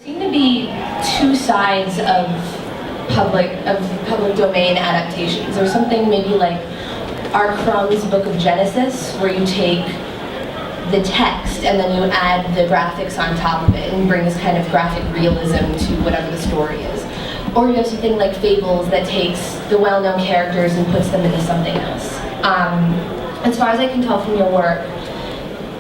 Seem to be two sides of public domain adaptations. There's something maybe like R. Crumb's Book of Genesis, where you take the text and then you add the graphics on top of it and bring this kind of graphic realism to whatever the story is. Or you have something like Fables that takes the well-known characters and puts them into something else. As far as I can tell from your work,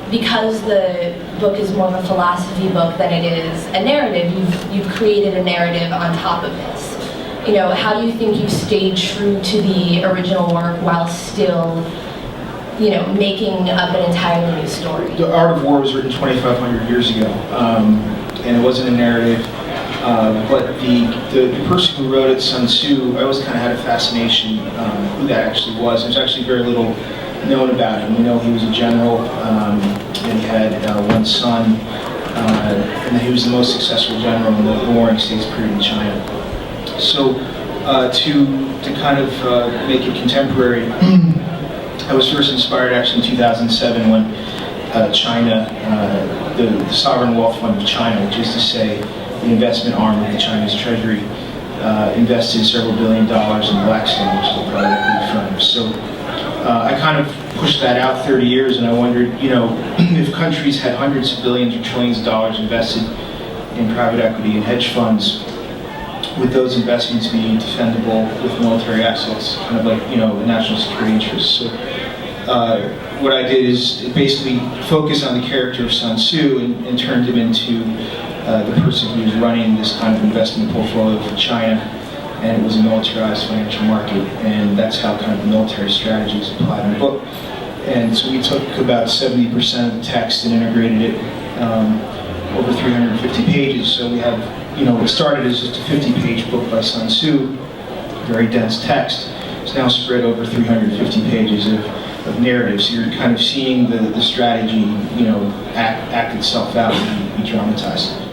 because the book is more of a philosophy book than it is a narrative, you've created a narrative on top of this. You know, how do you think you've stayed true to the original work while still, you know, making up an entirely new story? The Art of War was written 2,500 years ago, and it wasn't a narrative. But the person who wrote it, Sun Tzu, I always kind of had a fascination who that actually was. There's actually very little known about him. We know he was a general, and he had one son, and that he was the most successful general in the Warring States period in China. So to kind of make it contemporary, I was first inspired actually in 2007 when China, the Sovereign Wealth Fund of China, which is to say the investment arm of the Chinese Treasury, invested several $1 billion in Blackstone, which is a private equity firm. So I kind of pushed that out 30 years, and I wondered, you know, if countries had hundreds of billions or trillions of dollars invested in private equity and hedge funds, would those investments be defendable with military assets, kind of like, you know, national security interests? So what I did is basically focus on the character of Sun Tzu and turned him into the person who was running this kind of investment portfolio for China, and it was a militarized financial market, and that's how kind of the military strategy is applied in the book. And so we took about 70% of the text and integrated it over 350 pages. So we have, you know, what started as just a 50-page book by Sun Tzu, very dense text. It's now spread over 350 pages of narrative. So you're kind of seeing the strategy, you know, act itself out and be dramatized.